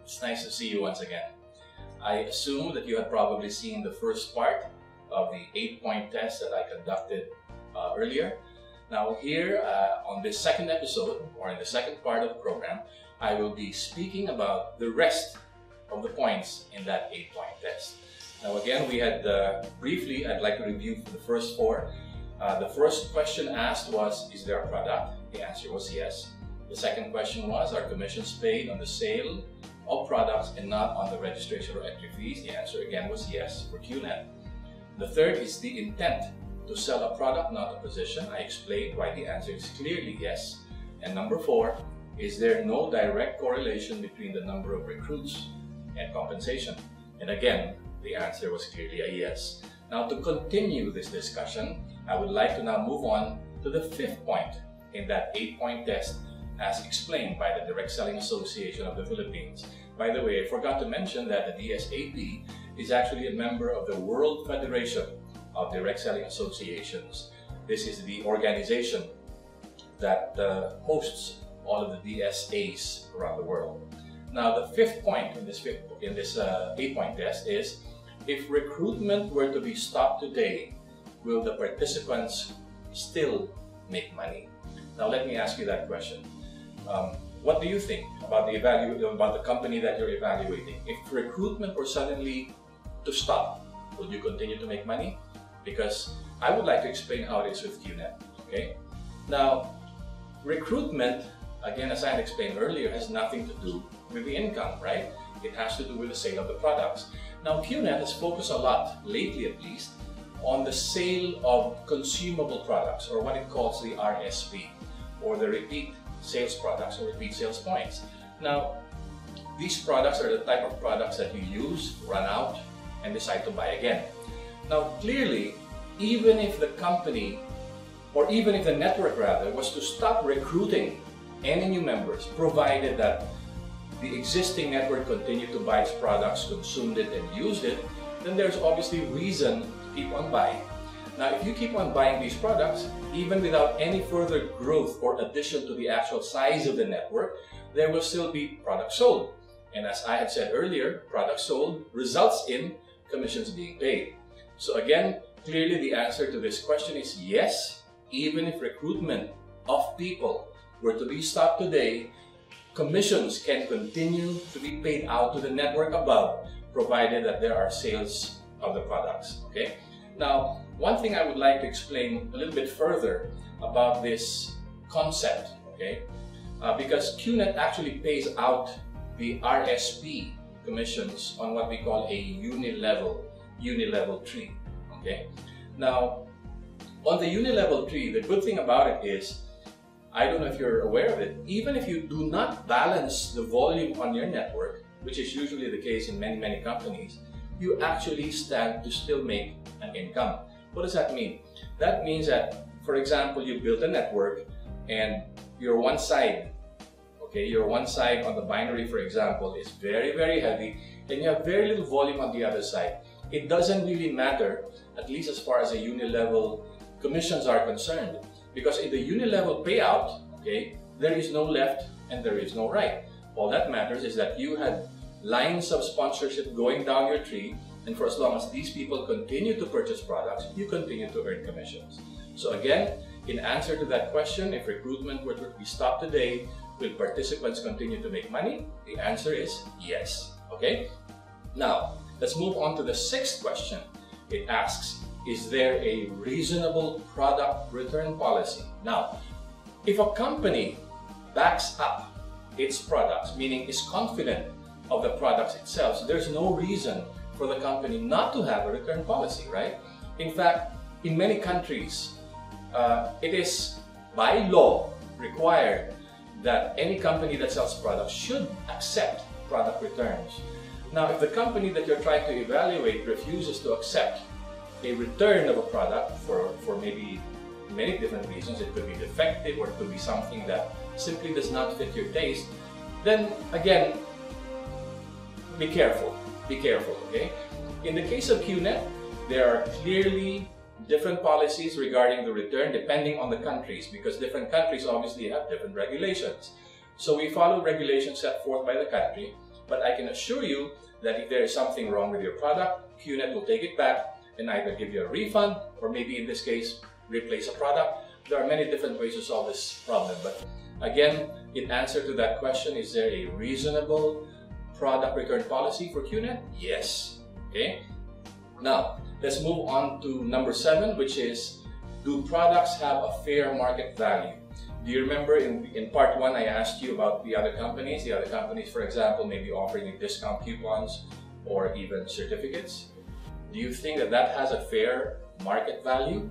It's nice to see you once again. I assume that you have probably seen the first part of the 8-point test that I conducted earlier. Now here on this second episode, or in the second part of the program, I will be speaking about the rest of the points in that 8-point test. Now again, we had briefly, I'd like to review the first 4. The first question asked was, is there a product? The answer was yes. The second question was, are commissions paid on the sale of products and not on the registration or entry fees? The answer again was yes for QNet. The third is the intent to sell a product, not a position. I explained why the answer is clearly yes. And number 4, is there no direct correlation between the number of recruits and compensation? And again, the answer was clearly a yes. Now to continue this discussion, I would like to now move on to the 5th point in that 8-point test, as explained by the Direct Selling Association of the Philippines. By the way, I forgot to mention that the DSAP is actually a member of the World Federation of Direct Selling Associations. This is the organization that hosts all of the DSAs around the world. Now, the 5th point in this 8-point test is, if recruitment were to be stopped today, will the participants still make money? Now, let me ask you that question. What do you think about the company that you're evaluating? If recruitment were suddenly to stop, would you continue to make money? Because I would like to explain how it is with QNet. Okay. Now, recruitment, again, as I had explained earlier, has nothing to do with the income, right? It has to do with the sale of the products. Now, QNet has focused a lot, lately at least, on the sale of consumable products, or what it calls the RSP, or the repeat sales products or repeat sales points. Now, these products are the type of products that you use, run out, and decide to buy again. Now, clearly, even if the company, or even if the network rather, was to stop recruiting any new members, provided that the existing network continued to buy its products, consumed it, and used it, then there's obviously reason to keep on buying. Now, if you keep on buying these products, even without any further growth or addition to the actual size of the network, there will still be products sold. And as I had said earlier, products sold results in commissions being paid. So again, clearly the answer to this question is yes. Even if recruitment of people were to be stopped today, commissions can continue to be paid out to the network above, provided that there are sales of the products. Okay? Now, one thing I would like to explain a little bit further about this concept, okay? Because QNet actually pays out the RSP commissions on what we call a unilevel tree, okay? Now, on the unilevel tree, the good thing about it is, I don't know if you're aware of it, even if you do not balance the volume on your network, which is usually the case in many companies, you actually stand to still make an income. What does that mean? That means that, for example, you build a network and your one side, okay, your one side on the binary, for example, is very heavy, and you have very little volume on the other side. It doesn't really matter, at least as far as the unilevel commissions are concerned, because in the unilevel payout, okay, there is no left and there is no right. All that matters is that you had lines of sponsorship going down your tree, and for as long as these people continue to purchase products, you continue to earn commissions. So again, in answer to that question, if recruitment were to be stopped today, will participants continue to make money? The answer is yes. Okay? Now, let's move on to the 6th question. It asks, is there a reasonable product return policy? Now, if a company backs up its products, meaning is confident of the products itself, so there's no reason for the company not to have a return policy, right? In fact, in many countries, it is by law required that any company that sells products should accept product returns. Now, if the company that you're trying to evaluate refuses to accept a return of a product for maybe many different reasons, it could be defective or it could be something that simply does not fit your taste, then again, be careful, okay? In the case of QNet, there are clearly different policies regarding the return depending on the countries, because different countries obviously have different regulations. So we follow regulations set forth by the country, but I can assure you that if there is something wrong with your product, QNet will take it back and either give you a refund or maybe in this case, replace a product. There are many different ways to solve this problem, but again, in answer to that question, is there a reasonable product return policy for QNet? Yes. Okay. Now, let's move on to number 7, which is, do products have a fair market value? Do you remember in part 1, I asked you about the other companies? The other companies, for example, may be offering you discount coupons or even certificates. Do you think that that has a fair market value?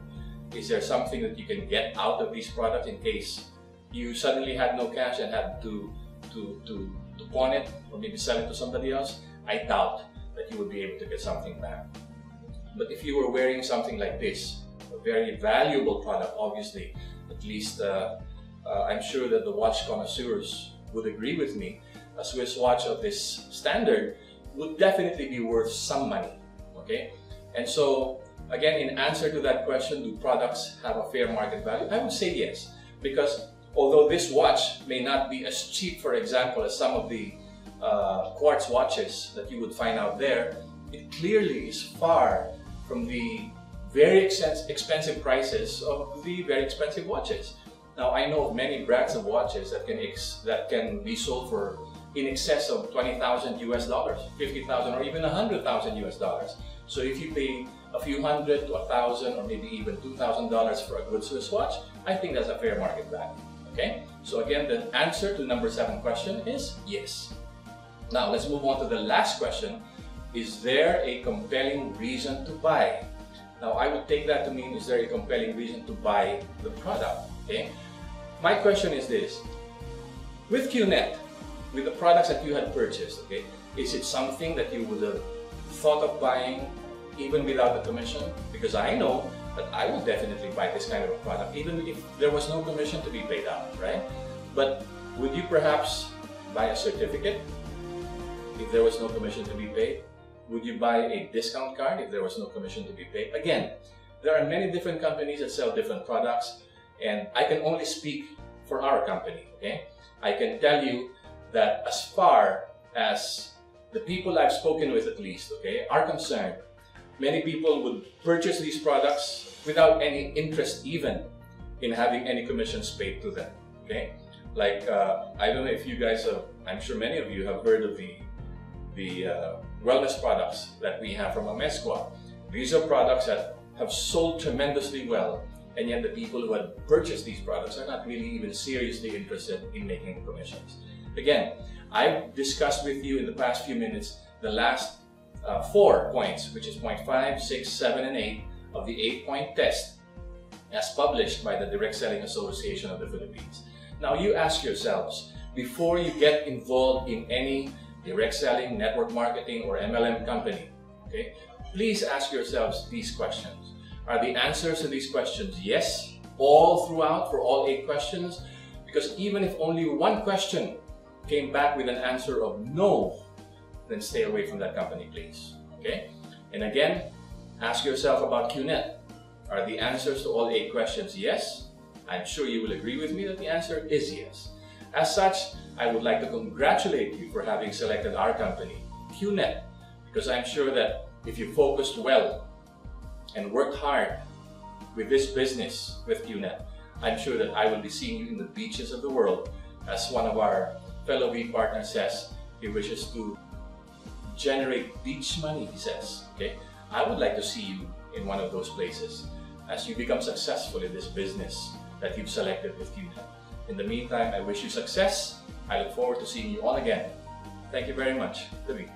Is there something that you can get out of these products in case you suddenly had no cash and had to pawn it or maybe sell it to somebody else? I doubt that you would be able to get something back. But if you were wearing something like this, a very valuable product, obviously, at least I'm sure that the watch connoisseurs would agree with me, a Swiss watch of this standard would definitely be worth some money, okay? And so, again, in answer to that question, do products have a fair market value? I would say yes, because although this watch may not be as cheap, for example, as some of the quartz watches that you would find out there, it clearly is far from the very expensive prices of the very expensive watches. Now, I know of many brands of watches that can be sold for in excess of $20,000 US dollars, $50,000 or even $100,000 US dollars. So if you pay a few hundred to $1,000 or maybe even $2,000 for a good Swiss watch, I think that's a fair market value. Okay? So again, the answer to number 7 question is yes. Now let's move on to the last question. Is there a compelling reason to buy? Now I would take that to mean, is there a compelling reason to buy the product? Okay? My question is this. With QNet, with the products that you had purchased, okay, is it something that you would have thought of buying even without the commission? Because I know that I would definitely buy this kind of a product even if there was no commission to be paid out, right? But would you perhaps buy a certificate if there was no commission to be paid? Would you buy a discount card if there was no commission to be paid? Again, there are many different companies that sell different products, and I can only speak for our company, okay? I can tell you that as far as the people I've spoken with at least, okay, are concerned, many people would purchase these products without any interest even in having any commissions paid to them, okay? Like, I don't know if you guys have, I'm sure many of you have heard of the wellness products that we have from Amesqua. These are products that have sold tremendously well, and yet the people who had purchased these products are not really even seriously interested in making the commissions. Again, I've discussed with you in the past few minutes the last 4 points, which is point 5, 6, 7, and 8 of the 8-point test as published by the Direct Selling Association of the Philippines. Now you ask yourselves, before you get involved in any direct selling, network marketing, or MLM company, okay, please ask yourselves these questions. Are the answers to these questions yes, all throughout for all 8 questions? Because even if only one question came back with an answer of no, then stay away from that company, please. Okay? And again, ask yourself about QNet. Are the answers to all 8 questions yes? I'm sure you will agree with me that the answer is yes. As such, I would like to congratulate you for having selected our company, QNet, because I'm sure that if you focused well and worked hard with this business with QNet, I'm sure that I will be seeing you in the beaches of the world. As one of our fellow V partners says, he wishes to generate beach money, he says. Okay? I would like to see you in one of those places as you become successful in this business that you've selected with QNet. In the meantime, I wish you success. I look forward to seeing you all again. Thank you very much. David.